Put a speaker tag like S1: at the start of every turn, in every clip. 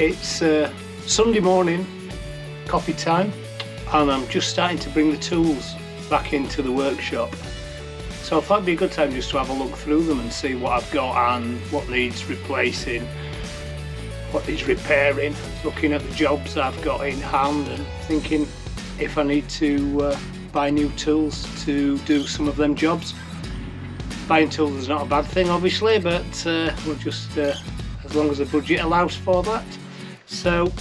S1: It's Sunday morning, coffee time, and I'm just starting to bring the tools back into the workshop. So I thought it'd be a good time just to have a look through them and see what I've got and what needs replacing, what needs repairing, looking at the jobs I've got in hand and thinking if I need to buy new tools to do some of them jobs. Buying tools is not a bad thing obviously, but we'll just as long as the budget allows for that. So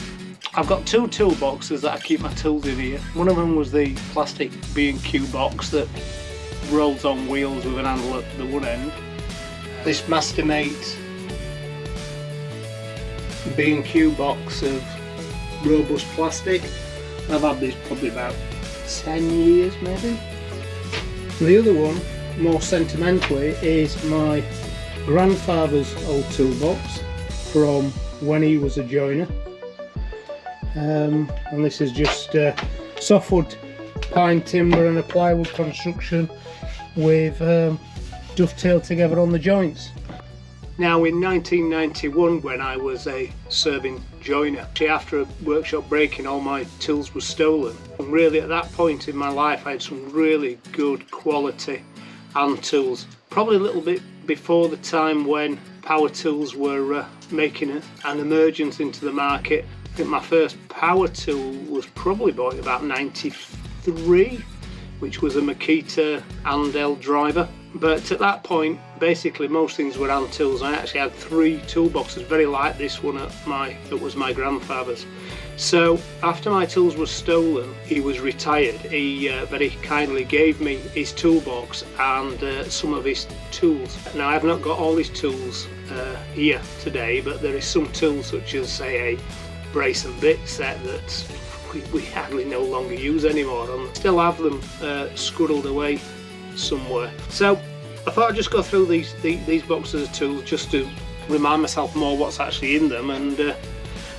S1: I've got two toolboxes that I keep my tools in here. One of them was the plastic B&Q box that rolls on wheels with an handle at the one end. This Mastermate B&Q box of robust plastic. I've had this probably about 10 years maybe. The other one, more sentimentally, is my grandfather's old toolbox from when he was a joiner. And this is just softwood, pine timber and a plywood construction with dovetailed together on the joints. Now in 1991, when I was a serving joiner, after a workshop break-in, all my tools were stolen. And really at that point in my life I had some really good quality hand tools, probably a little bit before the time when power tools were making an emergence into the market. I think my first power tool was probably bought in about 93, which was a Makita handheld driver. But at that point, basically most things were hand tools. I actually had 3 toolboxes, very like this one that was my grandfather's. So after my tools were stolen, he was retired. He very kindly gave me his toolbox and some of his tools. Now I've not got all his tools here today, but there is some tools such as, say, a brace and bit set that we hardly no longer use anymore, and still have them squirreled away somewhere. So I thought I'd just go through these boxes of tools just to remind myself more what's actually in them, and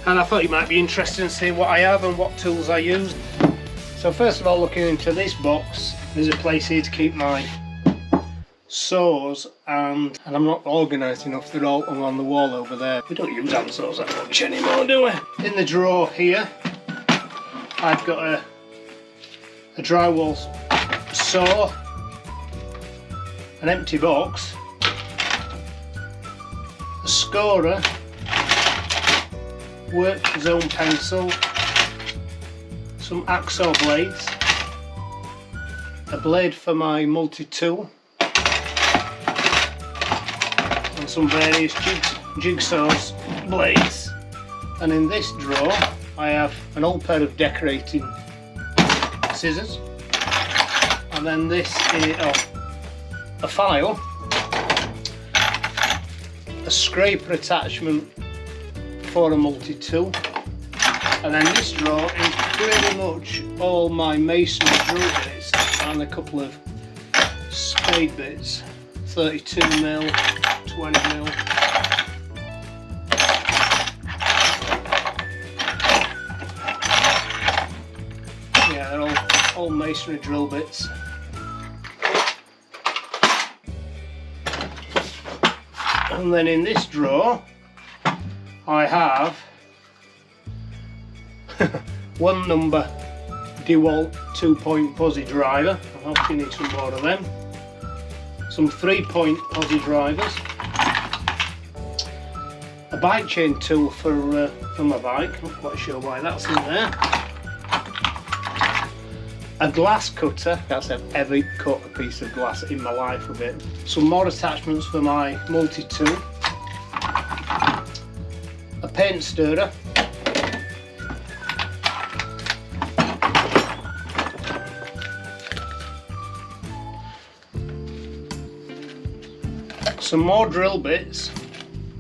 S1: I thought you might be interested in seeing what I have and what tools I use. So first of all, looking into this box, there's a place here to keep my saws, and I'm not organised enough, they're all hung on the wall over there. We don't use hand saws that much anymore, do we? In the drawer here I've got a drywall saw, an empty box, a scorer, work zone pencil, some hacksaw blades, a blade for my multi-tool, and some various jigsaws blades. And in this drawer I have an old pair of decorating scissors, and then this is a file, a scraper attachment for a multi-tool, and then this drawer is pretty much all my masonry drill bits and a couple of spade bits, 32mm, 20mm. Yeah, they're all masonry drill bits. And then in this drawer I have one number DeWalt 2-point posi driver. I hope you need some more of them. Some 3-point posi drivers. A bike chain tool for my bike. Not quite sure why that's in there. A glass cutter. I've ever cut a piece of glass in my life with it. Some more attachments for my multi-tool. A paint stirrer. Some more drill bits,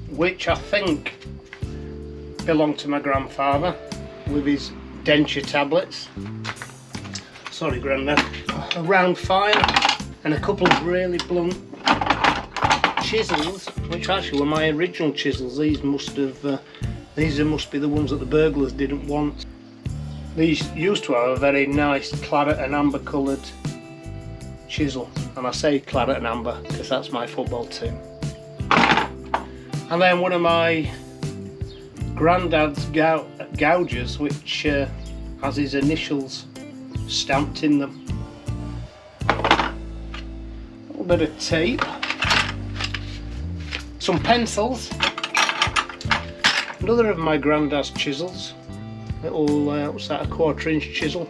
S1: which I think belong to my grandfather, with his denture tablets. Sorry, Grandad. A round file and a couple of really blunt chisels, which actually were my original chisels. These must be the ones that the burglars didn't want. These used to have a very nice claret and amber coloured chisel, and I say claret and amber because that's my football team. And then one of my Grandad's gougers, which has his initials stamped in them. A little bit of tape, some pencils, another of my Grandad's chisels, little what's that, a 1/4 inch chisel.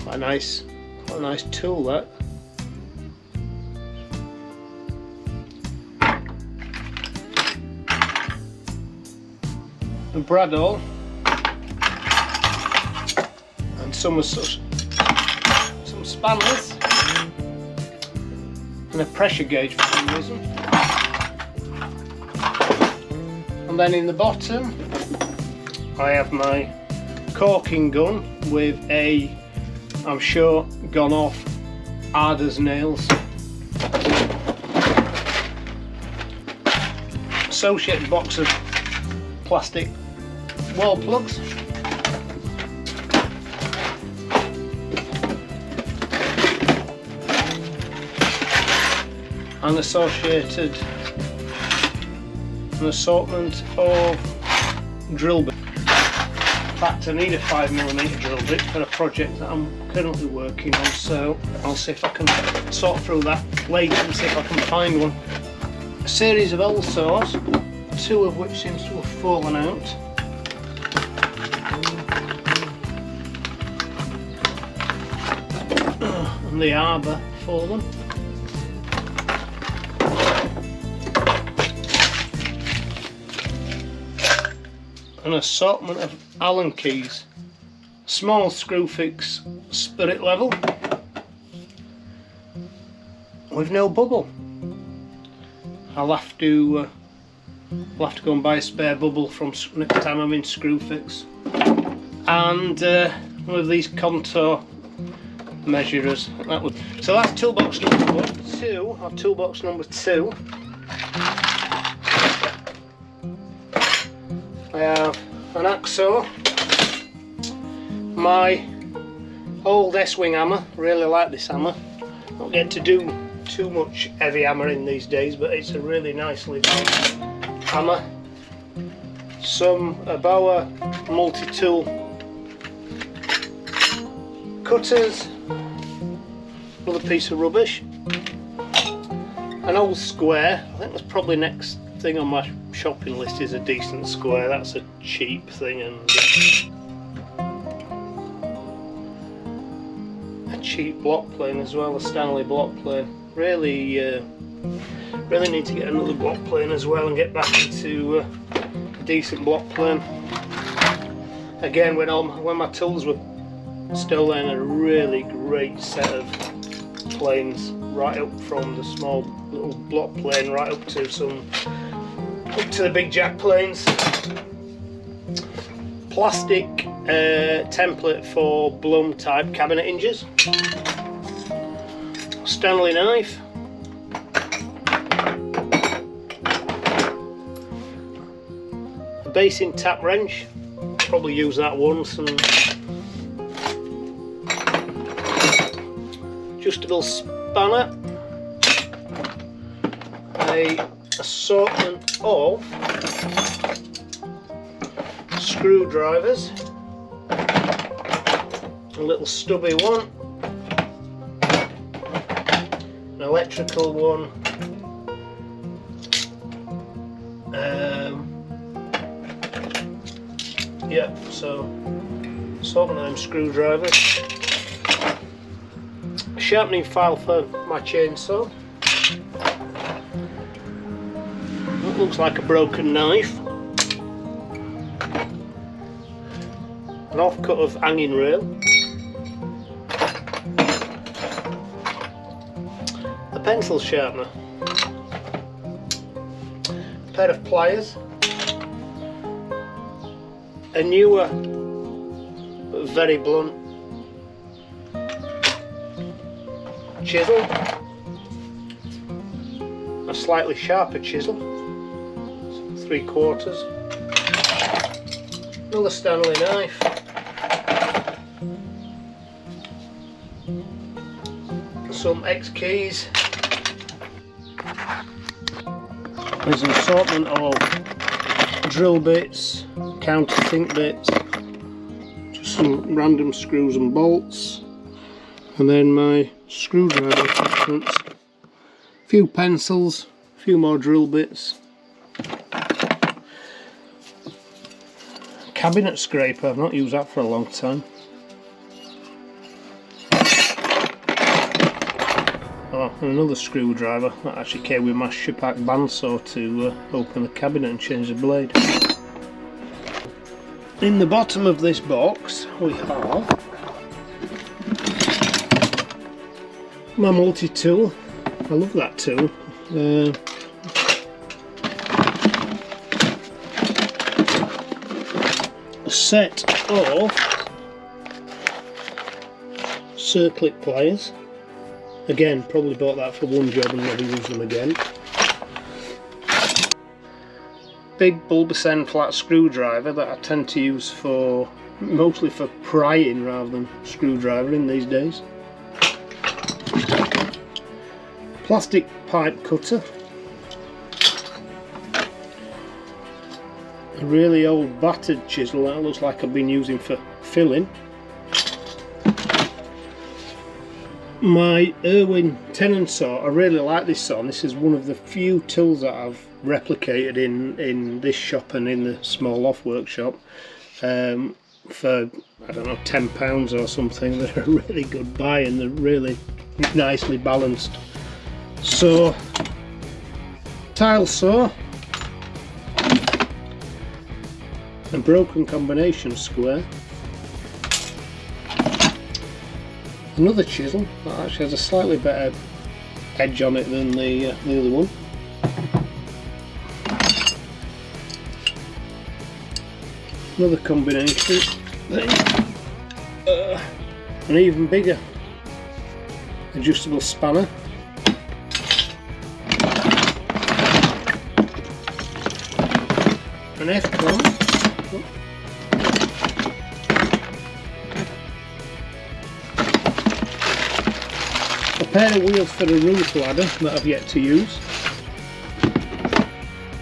S1: Quite a nice tool that. A bradawl and some spanners and a pressure gauge for some reason. And then in the bottom I have my caulking gun with a, I'm sure, gone off Arda's nails. Associated box of plastic wall plugs. An assortment of drill bits. In fact, I need a 5mm drill bit for a project that I'm currently working on, so I'll see if I can sort through that later and see if I can find one. A series of L saws, 2 of which seems to have fallen out. And the arbor for them. An assortment of Allen keys, small screw fix spirit level with no bubble. I'll have to go and buy a spare bubble from next time I'm in screw fix. And one of these contour measurers. So that's toolbox number 2, or toolbox number 2. I have an hacksaw, my old S-wing hammer, really like this hammer. Not getting to do too much heavy hammering these days, but it's a really nicely done hammer. Some Boa multi-tool cutters, another piece of rubbish, an old square. I think that's probably next thing on my shopping list is a decent square. That's a cheap thing, and a cheap block plane as well, a Stanley block plane. Really need to get another block plane as well and get back into a decent block plane. Again, when my tools were still in, a really great set of planes, right up from the small little block plane right up to the big jack planes. Plastic template for Blum type cabinet hinges. Stanley knife. A basin tap wrench. Probably use that once. And adjustable spanner. A assortment of screwdrivers, a little stubby one, an electrical one, so assortment of them screwdrivers, a sharpening file for my chainsaw. It looks like a broken knife, an offcut of hanging rail, a pencil sharpener, a pair of pliers, a newer but very blunt chisel, a slightly sharper chisel, 3/4, another Stanley knife, some X keys. There's an assortment of drill bits, countersink bits, just some random screws and bolts, and then my screwdriver attachments, a few pencils, a few more drill bits, cabinet scraper. I've not used that for a long time. Oh, and another screwdriver that actually came with my Shipak bandsaw to open the cabinet and change the blade. In the bottom of this box we have my multi-tool. I love that tool. A set of circlip pliers. Again, probably bought that for one job and never used them again. Big bulbous end flat screwdriver that I tend to use for mostly for prying rather than screwdriving these days. Plastic pipe cutter. A really old battered chisel that looks like I've been using for filling. My Irwin tenon saw. I really like this saw, and this is one of the few tools that I've replicated in this shop and in the small loft workshop for, I don't know, £10 or something. They're a really good buy and they're really nicely balanced. So, tile saw, a broken combination square, another chisel that actually has a slightly better edge on it than the other one, another combination thing, an even bigger adjustable spanner, an F-clamp, a pair of wheels for the roof ladder that I've yet to use,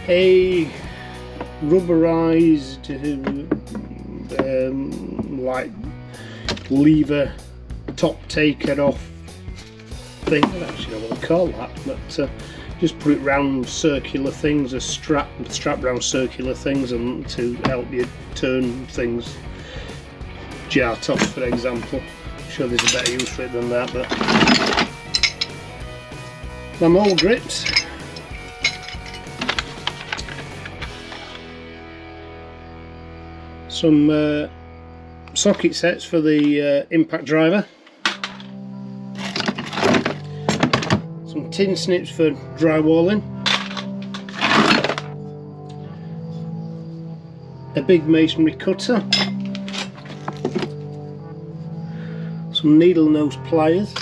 S1: a rubberized like lever top taker off thing. I don't actually know what to call that, but just put it round circular things, a strap round circular things, and to help you turn things, jar tops for example. I'm sure there's a better use for it than that, but my mole grips, some socket sets for the impact driver, some tin snips for drywalling, a big masonry cutter, some needle nose pliers,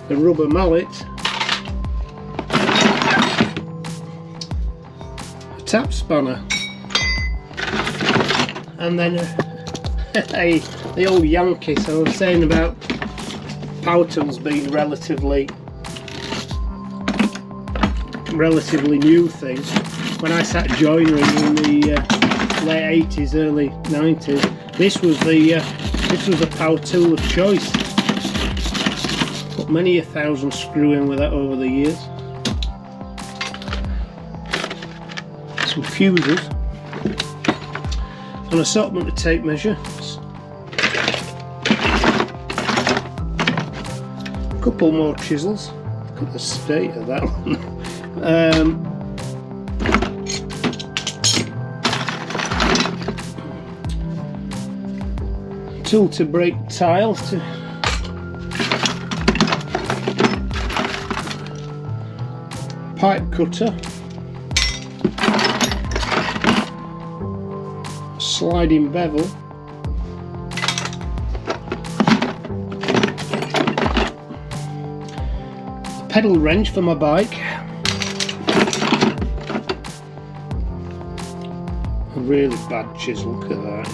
S1: a rubber mallet, a tap spanner, and then the old Yankee. So I was saying about power tools being relatively new thing. When I sat joinery in the late 80s, early 90s, this was the power tool of choice. Put many a thousand screw in with that over the years. Some fuses, an assortment of tape measures, a couple more chisels. Look at the state of that one. Tool to break tiles, pipe cutter, sliding bevel, a pedal wrench for my bike, a really bad chisel, look at that.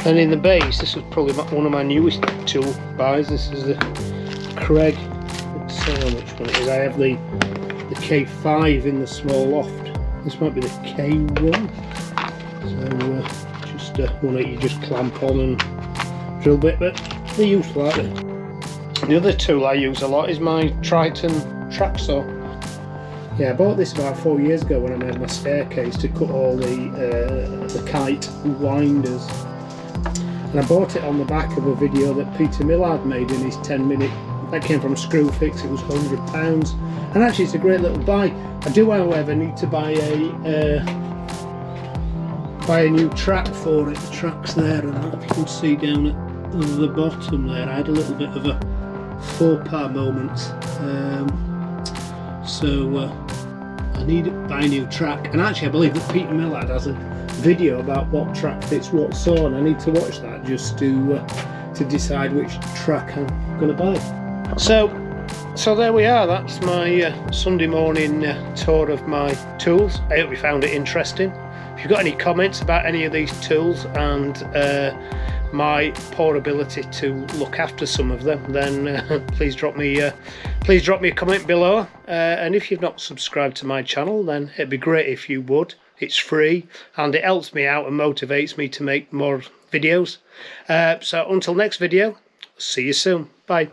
S1: And in the base, this was probably one of my newest tool buys. This is the Craig. It's tell which one it is. I have the K5 in the small loft. This might be the K1. So just one that you just clamp on and drill bit, but they're useful, aren't they? The other tool I use a lot is my Triton track saw. Yeah, I bought this about 4 years ago when I made my staircase to cut all the kite winders. And I bought it on the back of a video that Peter Millard made in his 10-minute. That came from Screwfix. It was £100, and actually it's a great little buy. I do, however, need to buy a new track for it. The track's there, and if you can see down at the bottom there, I had a little bit of a faux pas moment. So I need to buy a new track, and actually I believe that Peter Millard has a video about what track fits what saw, and I need to watch that just to decide which track I'm going to buy. So there we are. That's my Sunday morning tour of my tools. I hope you found it interesting. If you've got any comments about any of these tools and my poor ability to look after some of them, then please drop me a comment below. And if you've not subscribed to my channel, then it'd be great if you would. It's free and it helps me out and motivates me to make more videos. So until next video, see you soon. Bye.